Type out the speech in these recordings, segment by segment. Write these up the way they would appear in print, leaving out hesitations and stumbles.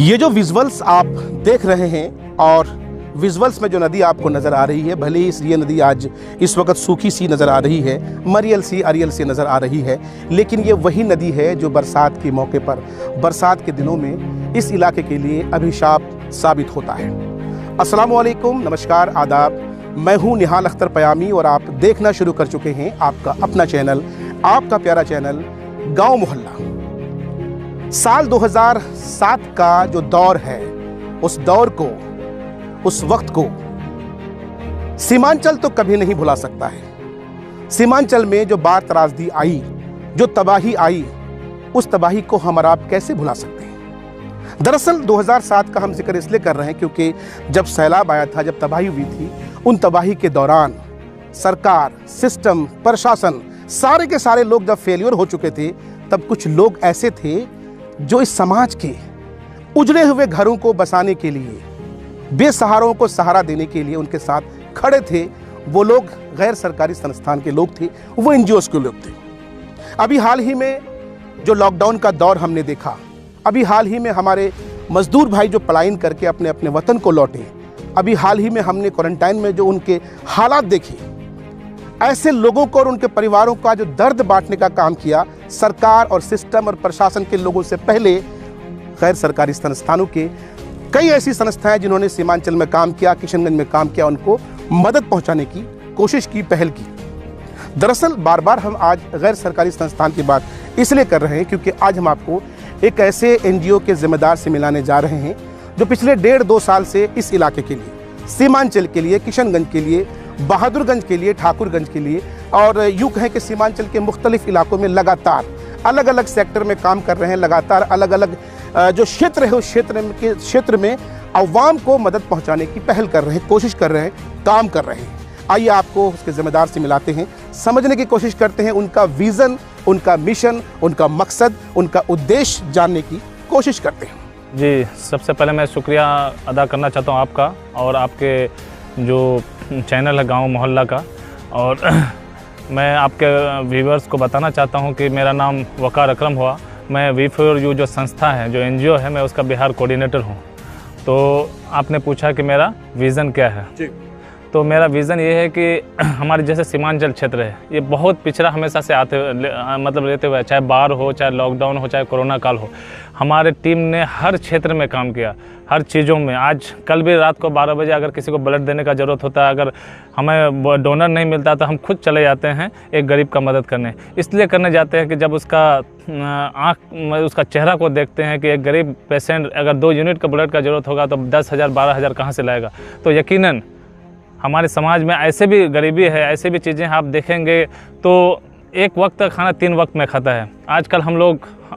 ये जो विजुअल्स आप देख रहे हैं और विजुअल्स में जो नदी आपको नज़र आ रही है, भले ही ये नदी आज इस वक्त सूखी सी नज़र आ रही है, मरियल सी अरियल सी नज़र आ रही है, लेकिन ये वही नदी है जो बरसात के मौके पर, बरसात के दिनों में इस इलाके के लिए अभिशाप साबित होता है। अस्सलाम वालेकुम, नमस्कार, आदाब। मैं हूँ निहाल अख्तर पयामी और आप देखना शुरू कर चुके हैं आपका अपना चैनल, आपका प्यारा चैनल गाँव मोहल्ला। साल 2007 का जो दौर है, उस दौर को, उस वक्त को सीमांचल तो कभी नहीं भुला सकता है। सीमांचल में जो बार त्रासदी आई, जो तबाही आई, उस तबाही को हम और आप कैसे भुला सकते हैं। दरअसल 2007 का हम जिक्र इसलिए कर रहे हैं क्योंकि जब सैलाब आया था, जब तबाही हुई थी, उन तबाही के दौरान सरकार, सिस्टम, प्रशासन, सारे के सारे लोग जब फेलियर हो चुके थे, तब कुछ लोग ऐसे थे जो इस समाज के उजड़े हुए घरों को बसाने के लिए, बेसहारों को सहारा देने के लिए उनके साथ खड़े थे। वो लोग गैर सरकारी संस्थान के लोग थे, वो एनजीओस के लोग थे। अभी हाल ही में जो लॉकडाउन का दौर हमने देखा, अभी हाल ही में हमारे मजदूर भाई जो पलायन करके अपने अपने वतन को लौटे, अभी हाल ही में हमने क्वारंटाइन में जो उनके हालात देखे, ऐसे लोगों को और उनके परिवारों का जो दर्द बांटने का काम किया सरकार और सिस्टम और प्रशासन के लोगों से पहले गैर सरकारी संस्थानों के कई ऐसी संस्थाएं जिन्होंने सीमांचल में काम किया, किशनगंज में काम किया, उनको मदद पहुंचाने की कोशिश की, पहल की। दरअसल बार बार हम आज गैर सरकारी संस्थान की बात इसलिए कर रहे हैं क्योंकि आज हम आपको एक ऐसे एनजीओ के जिम्मेदार से मिलाने जा रहे हैं जो पिछले 1.5-2 साल से इस इलाके के लिए, सीमांचल के लिए, किशनगंज के लिए, बहादुरगंज के लिए, ठाकुरगंज के लिए और यूँ कहें कि सीमांचल के मुख्तलिफ इलाकों में लगातार अलग अलग सेक्टर में काम कर रहे हैं। लगातार अलग अलग जो क्षेत्र है, उस क्षेत्र में अवाम को मदद पहुंचाने की पहल कर रहे हैं, कोशिश कर रहे हैं, काम कर रहे हैं। आइए आपको उसके जिम्मेदार से मिलाते हैं, समझने की कोशिश करते हैं, उनका विज़न, उनका मिशन, उनका मकसद, उनका उद्देश्य जानने की कोशिश करते हैं। जी, सबसे पहले मैं शुक्रिया अदा करना चाहता हूँ आपका और आपके जो चैनल है गांव मोहल्ला का। और मैं आपके व्यूवर्स को बताना चाहता हूं कि मेरा नाम वकार अकरम हुआ। मैं वी4यू जो संस्था है, जो एनजीओ है, मैं उसका बिहार कोऑर्डिनेटर हूं। तो आपने पूछा कि मेरा विज़न क्या है जी। तो मेरा विज़न ये है कि हमारे जैसे सीमांचल क्षेत्र है, ये बहुत पिछड़ा हमेशा से मतलब रहते हुए, चाहे बाढ़ हो, चाहे लॉकडाउन हो, चाहे कोरोना काल हो, हमारे टीम ने हर क्षेत्र में काम किया, हर चीज़ों में। आज कल भी रात को 12 बजे अगर किसी को ब्लड देने का ज़रूरत होता है, अगर हमें डोनर नहीं मिलता तो हम खुद चले जाते हैं एक गरीब का मदद करने। इसलिए करने जाते हैं कि जब उसका उसका चेहरा को देखते हैं कि एक गरीब पेशेंट अगर 2 यूनिट का ब्लड का ज़रूरत होगा तो 10,000 12,000 कहाँ से लाएगा। तो यकीनन हमारे समाज में ऐसे भी गरीबी है, ऐसे भी चीज़ें आप देखेंगे तो एक वक्त का खाना 3 वक्त में खाता है। आजकल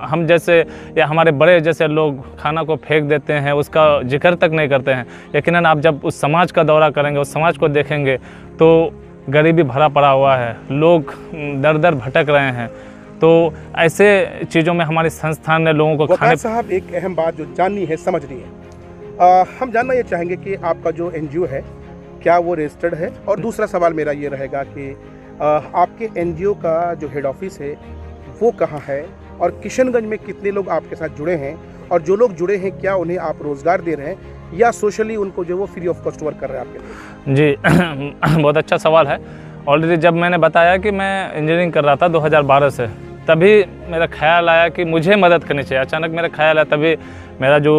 हम जैसे या हमारे बड़े जैसे लोग खाना को फेंक देते हैं, उसका जिक्र तक नहीं करते हैं। यकीनन आप जब उस समाज का दौरा करेंगे, उस समाज को देखेंगे तो गरीबी भरा पड़ा हुआ है, लोग दर दर भटक रहे हैं। तो ऐसे चीज़ों में हमारी संस्थान ने लोगों को खाने। साहब, एक अहम बात जो जाननी है, समझनी है, हम जानना ये चाहेंगे कि आपका जो एनजीओ है क्या वो रजिस्टर्ड है? और दूसरा सवाल मेरा ये रहेगा कि आपके एनजीओ का जो हेड ऑफिस है वो कहाँ है और किशनगंज में कितने लोग आपके साथ जुड़े हैं, और जो लोग जुड़े हैं क्या उन्हें आप रोज़गार दे रहे हैं या सोशली उनको जो वो फ्री ऑफ कॉस्ट वर्क कर रहे हैं आपके लिए? जी बहुत अच्छा सवाल है। ऑलरेडी जब मैंने बताया कि मैं इंजीनियरिंग कर रहा था 2012 से, तभी मेरा ख्याल आया कि मुझे मदद करनी चाहिए। अचानक मेरा ख्याल आया, तभी मेरा जो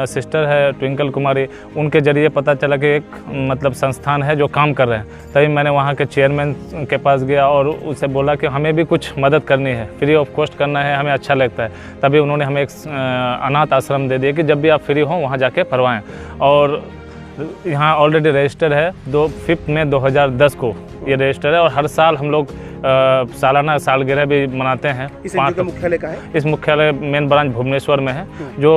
सिस्टर है ट्विंकल कुमारी, उनके ज़रिए पता चला कि एक मतलब संस्थान है जो काम कर रहे हैं। तभी मैंने वहाँ के चेयरमैन के पास गया और उससे बोला कि हमें भी कुछ मदद करनी है, फ्री ऑफ कॉस्ट करना है, हमें अच्छा लगता है। तभी उन्होंने हमें एक अनाथ आश्रम दे दिया कि जब भी आप फ्री हों वहाँ जाके पढ़वाएँ। और यहाँ ऑलरेडी रजिस्टर है, 5 मई 2010 को ये रजिस्टर है। और हर साल हम लोग सालाना सालगिरह भी मनाते हैं। इस मुख्यालय का है? इस मुख्यालय मेन ब्रांच भुवनेश्वर में है, जो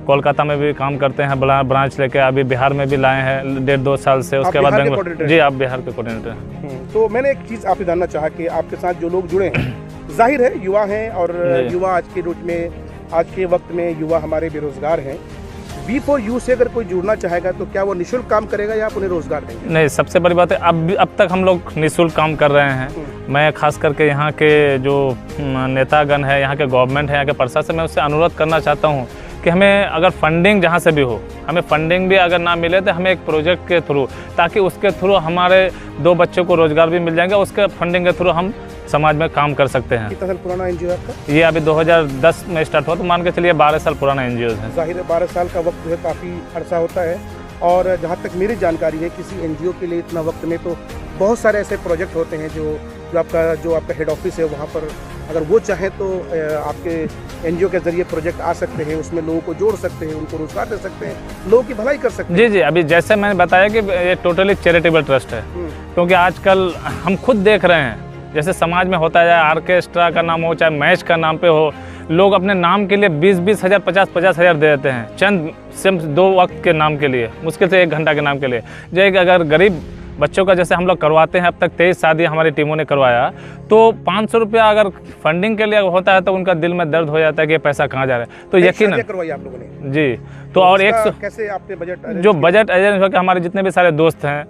कोलकाता में भी काम करते हैं, ब्रांच लेके अभी बिहार में भी लाए हैं 1.5-2 साल से। उसके बाद बेंगलोर। जी, आप बिहार के कोऑर्डिनेटर हैं। तो मैंने एक चीज़ आपसे जानना चाहा कि आपके साथ जो लोग जुड़े हैं, जाहिर है युवा हैं, और युवा आज के रूप में, आज के वक्त में युवा हमारे बेरोजगार हैं, V4U से अगर कोई जुड़ना चाहेगा तो क्या वो निःशुल्क काम करेगा या आप उन्हें रोजगार देंगे? नहीं, सबसे बड़ी बात है अब तक हम लोग निःशुल्क काम कर रहे हैं। मैं खास करके यहाँ के जो नेतागण है, यहाँ के गवर्नमेंट है, यहाँ के प्रशासन, मैं उससे अनुरोध करना चाहता हूँ कि हमें अगर फंडिंग जहाँ से भी हो, हमें फंडिंग भी अगर ना मिले तो हमें एक प्रोजेक्ट के थ्रू, ताकि उसके थ्रू हमारे 2 बच्चों को रोज़गार भी मिल जाएंगे, उसके फंडिंग के थ्रू हम समाज में काम कर सकते हैं। कितना साल पुराना एनजीओ आपका? ये अभी 2010 में स्टार्ट हुआ, तो मान के चलिए 12 साल पुराना एनजीओ है। जाहिर है 12 साल का वक्त जो है काफ़ी अरसा होता है, और जहाँ तक मेरी जानकारी है किसी एनजीओ के लिए इतना वक्त में तो बहुत सारे ऐसे प्रोजेक्ट होते हैं जो आपका हेड ऑफिस है वहाँ पर अगर वो चाहें तो आपके एनजीओ के जरिए प्रोजेक्ट आ सकते हैं, उसमें लोगों को जोड़ सकते हैं, उनको रोजगार दे सकते हैं, लोगों की भलाई कर सकते हैं। जी जी, अभी जैसे मैंने बताया कि ये टोटली चैरिटेबल ट्रस्ट है, क्योंकि आजकल हम खुद देख रहे हैं जैसे समाज में होता है, ऑर्केस्ट्रा का नाम हो चाहे मैच का नाम पे हो, लोग अपने नाम के लिए 20-20 हज़ार 50-50 हज़ार दे देते हैं चंद सिर्फ 2 वक्त के नाम के लिए, मुश्किल से 1 घंटा के नाम के लिए। जो एक अगर गरीब बच्चों का जैसे हम लोग करवाते हैं, अब तक 23 शादियाँ हमारी टीमों ने करवाया, तो 500 रुपया अगर फंडिंग के लिए होता है तो उनका दिल में दर्द हो जाता है कि ये पैसा कहाँ जा रहा है। तो यकीनन करवाई आप लोगों ने? जी, तो और 100 कैसे आपने बजट जो बजट एजेंट हो के हमारे जितने भी सारे दोस्त हैं,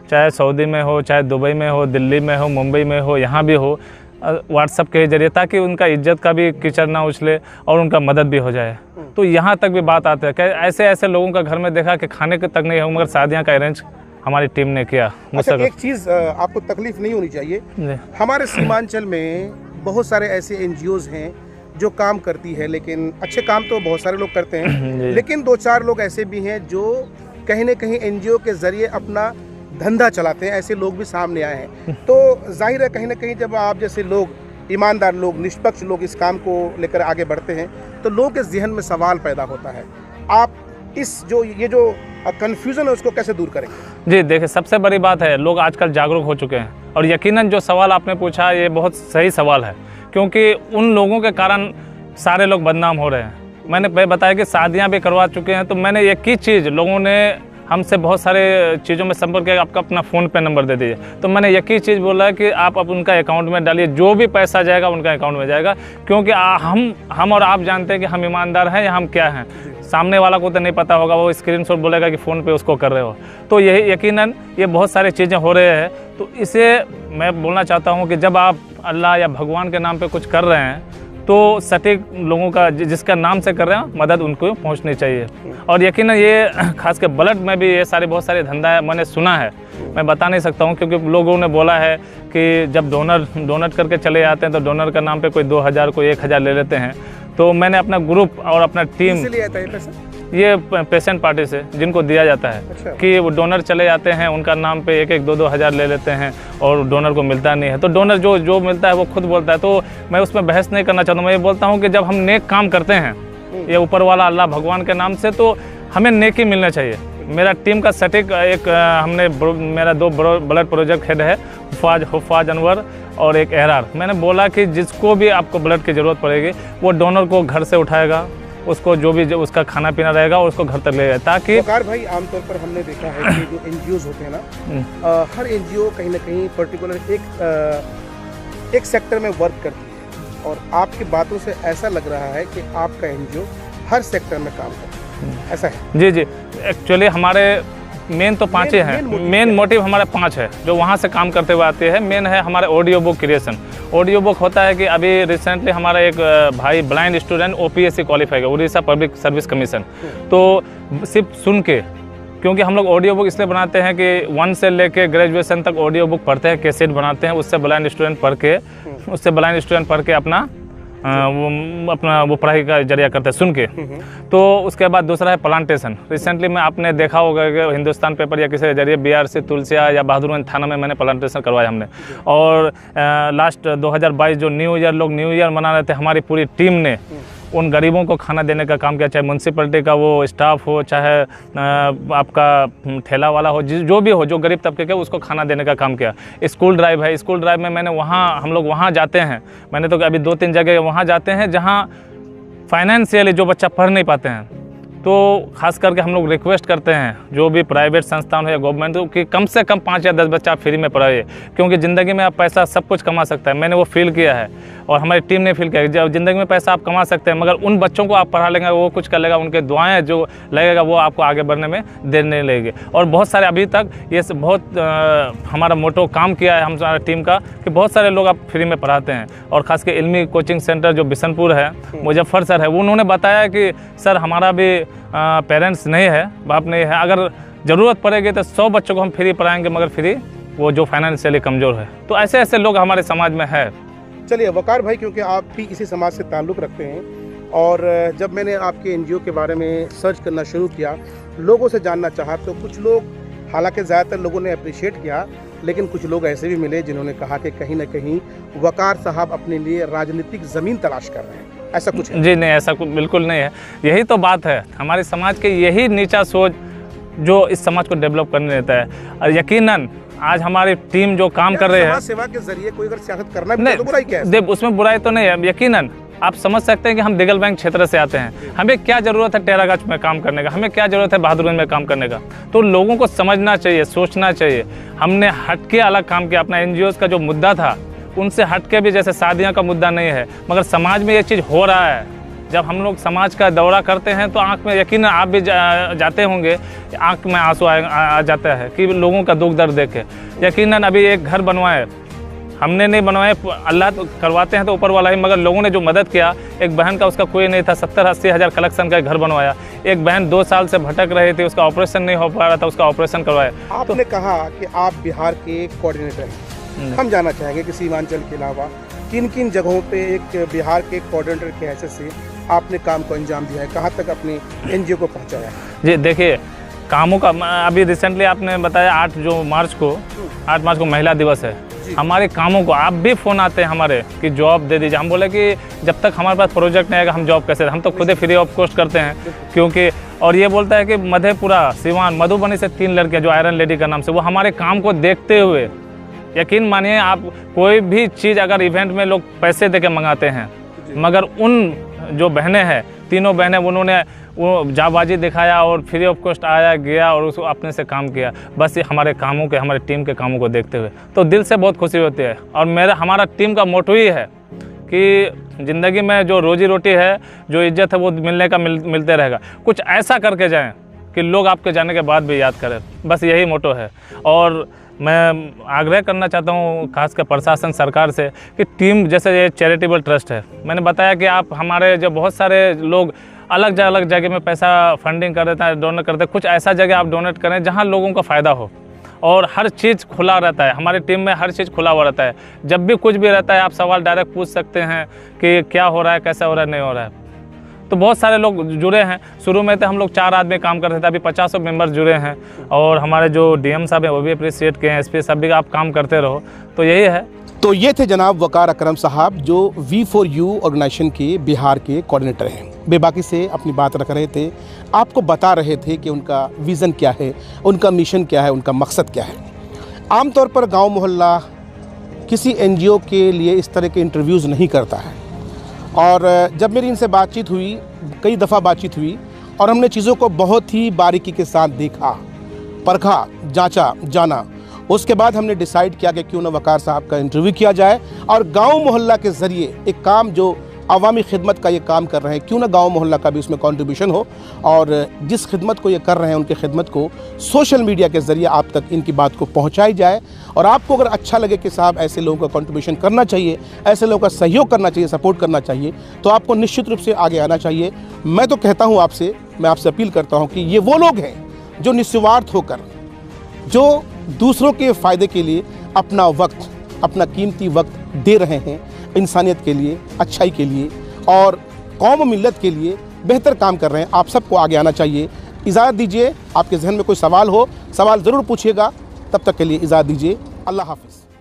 चाहे सऊदी में हो, चाहे दुबई में हो, दिल्ली में हो, मुंबई में हो, यहाँ भी हो, व्हाट्सएप के जरिए, ताकि उनका इज्जत का भी कीचड़ ना उछले और उनका मदद भी हो जाए। तो यहाँ तक भी बात आती है कि ऐसे ऐसे लोगों का घर में देखा कि खाने के तक नहीं है, मगर शादियाँ का अरेंज हमारी टीम ने किया। अच्छा, एक चीज़ आपको तकलीफ नहीं होनी चाहिए, हमारे सीमांचल में बहुत सारे ऐसे एनजीओज हैं जो काम करती है, लेकिन अच्छे काम तो बहुत सारे लोग करते हैं, लेकिन 2-4 लोग ऐसे भी हैं जो कहीं न कहीं एनजीओ के जरिए अपना धंधा चलाते हैं, ऐसे लोग भी सामने आए हैं। तो जाहिर है कहीं ना कहीं जब आप जैसे लोग, ईमानदार लोग, निष्पक्ष लोग इस काम को लेकर आगे बढ़ते हैं तो लोगों के जहन में सवाल पैदा होता है। आप ये जो कन्फ्यूज़न है उसको कैसे दूर करेंगे? जी देखिए, सबसे बड़ी बात है लोग आजकल जागरूक हो चुके हैं, और यकीनन जो सवाल आपने पूछा ये बहुत सही सवाल है, क्योंकि उन लोगों के कारण सारे लोग बदनाम हो रहे हैं। मैंने बताया कि शादियाँ भी करवा चुके हैं, तो मैंने एक ही चीज़, लोगों ने हमसे बहुत सारे चीज़ों में संपर्क किया, आपका अपना फ़ोन पे नंबर दे दीजिए, तो मैंने एक ही चीज़ बोला है कि आप अब उनका अकाउंट में डालिए, जो भी पैसा जाएगा उनका अकाउंट में जाएगा, क्योंकि हम और आप जानते हैं कि हम ईमानदार हैं या हम क्या हैं। सामने वाला को तो नहीं पता होगा, वो स्क्रीनशॉट बोलेगा कि फ़ोन पे उसको कर रहे हो। तो यही यकीनन ये बहुत सारी चीज़ें हो रहे हैं। तो इसे मैं बोलना चाहता हूँ कि जब आप अल्लाह या भगवान के नाम पे कुछ कर रहे हैं तो सटीक लोगों का जिसका नाम से कर रहे हैं मदद उनको पहुंचनी चाहिए। और यकीनन ये खास कर ब्लड में भी ये बहुत सारे धंधा है, मैंने सुना है, मैं बता नहीं सकता हूं, क्योंकि लोगों ने बोला है कि जब डोनेट करके चले जाते हैं तो डोनर का नाम पे कोई 2000 कोई 1000 ले लेते हैं। तो मैंने अपना ग्रुप और अपना टीम, ये पेशेंट पार्टी से जिनको दिया जाता है, अच्छा। कि वो डोनर चले जाते हैं, उनका नाम पे 1-2 हज़ार ले लेते हैं और डोनर को मिलता नहीं है। तो डोनर जो मिलता है वो खुद बोलता है, तो मैं उसमें बहस नहीं करना चाहता हूँ। मैं ये बोलता हूँ कि जब हम नेक काम करते हैं ये ऊपर वाला अल्लाह भगवान के नाम से, तो हमें नेकी मिलना चाहिए। मेरा टीम का सटीक मेरा 2 ब्लड प्रोजेक्ट हेड है, हुफाज अनवर और एक एहरार। मैंने बोला कि जिसको भी आपको ब्लड की ज़रूरत पड़ेगी वो डोनर को घर से उठाएगा, उसको जो भी उसका खाना पीना रहेगा उसको घर तक ले जाए, ताकि वकार भाई आमतौर पर हमने देखा है कि जो एनजीओज होते हैं ना, हर एनजीओ कहीं ना कहीं पर्टिकुलर एक सेक्टर में वर्क करती है, और आपकी बातों से ऐसा लग रहा है कि आपका एनजीओ हर सेक्टर में काम करता है, ऐसा है? जी जी, एक्चुअली हमारे मेन तो 5 हैं। मेन मोटिव हमारे 5 है जो वहाँ से काम करते हुए आते हैं। मेन है हमारे audio book creation. Audio book होता है कि अभी रिसेंटली हमारा एक भाई ब्लाइंड स्टूडेंट OPSC क्वालिफाई है, उड़ीसा पब्लिक सर्विस कमीशन, तो सिर्फ सुन के, क्योंकि हम लोग ऑडियो बुक इसलिए बनाते हैं कि 1 से लेके ग्रेजुएशन तक ऑडियो बुक पढ़ते हैं, कैसेट बनाते हैं, उससे ब्लाइंड स्टूडेंट पढ़ के अपना वो पढ़ाई का जरिया करते हैं सुन के। तो उसके बाद दूसरा है प्लांटेशन। रिसेंटली में आपने देखा होगा कि हिंदुस्तान पेपर या किसी के जरिए BRC तुलसिया या बहादुरगंज थाना में मैंने प्लांटेशन करवाया हमने। और लास्ट 2022 जो न्यू ईयर मना रहे थे, हमारी पूरी टीम ने उन गरीबों को खाना देने का काम किया, चाहे म्यूनसिपलिटी का वो स्टाफ हो, चाहे आपका ठेला वाला हो, जो भी हो, जो गरीब तबके के, उसको खाना देने का काम किया। स्कूल ड्राइव है, स्कूल ड्राइव में हम लोग वहाँ जाते हैं, मैंने तो अभी 2-3 जगह वहाँ जाते हैं जहाँ फाइनेंशियली जो बच्चा पढ़ नहीं पाते हैं, तो खास करके हम लोग रिक्वेस्ट करते हैं जो भी प्राइवेट संस्थान हो या गवर्नमेंट हो कि कम से कम 5 या 10 बच्चा फ्री में पढ़ाइए, क्योंकि ज़िंदगी में आप पैसा सब कुछ कमा सकता है, मैंने वो फील किया है। और हमारी टीम ने फील किया जब ज़िंदगी में पैसा आप कमा सकते हैं, मगर उन बच्चों को आप पढ़ा लेंगे, वो कुछ कर लेगा, उनके दुआएं जो लगेगा वो आपको आगे बढ़ने में देर नहीं लगेगी। और बहुत सारे अभी तक ये बहुत हमारा मोटो काम किया है हमारा टीम का कि बहुत सारे लोग आप फ्री में पढ़ाते हैं। और ख़ास कर इल्मी कोचिंग सेंटर जो बिशनपुर है, मुजफ्फर सर है, वो उन्होंने बताया कि सर हमारा भी पेरेंट्स नहीं है, बाप नहीं है, अगर ज़रूरत पड़ेगी तो 100 बच्चों को हम फ्री पढ़ाएंगे, मगर फ्री वो जो फाइनेंशियली कमज़ोर है। तो ऐसे ऐसे लोग हमारे समाज में है। चलिए वकार भाई, क्योंकि आप भी इसी समाज से ताल्लुक़ रखते हैं और जब मैंने आपके एनजीओ के बारे में सर्च करना शुरू किया, लोगों से जानना चाहा, तो कुछ लोग, हालांकि ज़्यादातर लोगों ने अप्रिशिएट किया, लेकिन कुछ लोग ऐसे भी मिले जिन्होंने कहा कि कहीं ना कहीं वकार साहब अपने लिए राजनीतिक ज़मीन तलाश कर रहे हैं। ऐसा कुछ है? जी नहीं, ऐसा कुछ बिल्कुल नहीं है। यही तो बात है, हमारे समाज के यही नीचा सोच जो इस समाज को डेवलप करने देता है। और यकीनन आज हमारी टीम जो काम कर रहे हैं, समाज सेवा के जरिए कोई अगर सियासत करना भी तो बुराई क्या है? उसमें बुराई तो नहीं है। यकीनन आप समझ सकते हैं कि हम दिगल बैंक क्षेत्र से आते हैं, हमें क्या ज़रूरत है टेरागंज में काम करने का, हमें क्या ज़रूरत है बहादुरगंज में काम करने का। तो लोगों को समझना चाहिए, सोचना चाहिए। हमने हटके अलग काम किया, अपना एनजीओज़ का जो मुद्दा था उनसे हटके भी, जैसे शादियाँ का मुद्दा नहीं है, मगर समाज में ये चीज़ हो रहा है। जब हम लोग समाज का दौरा करते हैं तो आंख में, यकीन आप भी जाते होंगे, आंख में आंसू आ जाता है कि लोगों का दुख दर्द देखे। यकीनन अभी एक घर बनवाए, हमने नहीं बनवाए, अल्लाह तो करवाते हैं तो ऊपर वाला ही, मगर लोगों ने जो मदद किया, एक बहन का उसका कोई नहीं था, 70-80 हज़ार कलेक्शन का घर बनवाया। एक बहन 2 साल से भटक रही थी, उसका ऑपरेशन नहीं हो पा रहा था, उसका ऑपरेशन करवाया। आपने कहा कि आप बिहार के कोऑर्डिनेटर हैं, हम जानना चाहेंगे कि सीमांचल के अलावा किन किन जगहों पे एक बिहार के कोऑर्डिनेटर के हैसियत से आपने काम को अंजाम दिया है, कहाँ तक अपने एनजीओ को पहुँचाया? जी देखिए, कामों का अभी रिसेंटली आपने बताया 8 मार्च को महिला दिवस है। हमारे कामों को आप भी फ़ोन आते हैं हमारे कि जॉब दे दीजिए। हम बोले कि जब तक हमारे पास प्रोजेक्ट नहीं आएगा हम जॉब कैसे, हम तो खुद ही फ्री ऑफ कॉस्ट करते हैं, क्योंकि और ये बोलता है कि मधेपुरा, सिवान, मधुबनी से 3 लड़कियाँ जो आयरन लेडी का नाम से, वो हमारे काम को देखते हुए, यकीन मानिए आप, कोई भी चीज़ अगर इवेंट में लोग पैसे दे के मंगाते हैं, मगर उन जो बहनें हैं, तीनों बहनें, उन्होंने वो जाबाजी दिखाया और फ्री ऑफ कॉस्ट आया गया और उसको अपने से काम किया, बस ये हमारे कामों के, हमारे टीम के कामों को देखते हुए, तो दिल से बहुत खुशी होती है। और हमारा टीम का मोटो ही है कि ज़िंदगी में जो रोजी रोटी है, जो इज्जत है, वो मिलने का मिलते रहेगा। कुछ ऐसा करके जाएं कि लोग आपके जाने के बाद भी याद करें, बस यही मोटो है। और मैं आग्रह करना चाहता हूँ खासकर प्रशासन, सरकार से कि टीम, जैसे ये चैरिटेबल ट्रस्ट है, मैंने बताया कि आप हमारे जो बहुत सारे लोग अलग जगह में पैसा फंडिंग कर देते हैं, डोनेट करते हैं, कुछ ऐसा जगह आप डोनेट करें जहाँ लोगों का फ़ायदा हो। और हर चीज़ खुला रहता है, हमारी टीम में हर चीज़ खुला हुआ रहता है। जब भी कुछ भी रहता है आप सवाल डायरेक्ट पूछ सकते हैं कि क्या हो रहा है, कैसा हो रहा है, नहीं हो रहा है। तो बहुत सारे लोग जुड़े हैं। शुरू में तो हम लोग 4 आदमी काम करते थे, अभी 50 मेंबर जुड़े हैं। और हमारे जो डीएम साहब हैं वो भी अप्रिशिएट किए हैं, एसपी साहब भी, आप काम करते रहो। तो यही है। तो ये थे जनाब वकार अकरम साहब, जो V4U ऑर्गेनाइजेशन के बिहार के कोऑर्डिनेटर हैं। बेबाकी से अपनी बात रख रहे थे, आपको बता रहे थे कि उनका विज़न क्या है, उनका मिशन क्या है, उनका मकसद क्या है। आमतौर पर गांव मोहल्ला किसी एनजीओ के लिए इस तरह के इंटरव्यूज़ नहीं करता है। और जब मेरी इनसे बातचीत हुई, कई दफ़ा बातचीत हुई, और हमने चीज़ों को बहुत ही बारीकी के साथ देखा, परखा, जांचा, जाना, उसके बाद हमने डिसाइड किया कि क्यों ना वकार साहब का इंटरव्यू किया जाए और गांव मोहल्ला के ज़रिए एक काम जो अवामी खिदमत का ये काम कर रहे हैं, क्यों ना गांव मोहल्ला का भी उसमें कंट्रीब्यूशन हो और जिस खिदमत को ये कर रहे हैं उनकी खिदमत को सोशल मीडिया के ज़रिए आप तक इनकी बात को पहुंचाई जाए। और आपको अगर अच्छा लगे कि साहब ऐसे लोगों का कंट्रीब्यूशन करना चाहिए, ऐसे लोगों का सहयोग करना चाहिए, सपोर्ट करना चाहिए, तो आपको निश्चित रूप से आगे आना चाहिए। मैं तो कहता हूँ आपसे, मैं आपसे अपील करता हूँ कि ये वो लोग हैं जो निस्वार्थ होकर, जो दूसरों के फ़ायदे के लिए अपना वक्त, अपना कीमती वक्त दे रहे हैं, इंसानियत के लिए, अच्छाई के लिए और कौम मिल्लत के लिए बेहतर काम कर रहे हैं। आप सबको आगे आना चाहिए। इजाज़त दीजिए, आपके जहन में कोई सवाल हो, सवाल ज़रूर पूछिएगा। तब तक के लिए इजाज़त दीजिए। अल्लाह हाफ़िज़।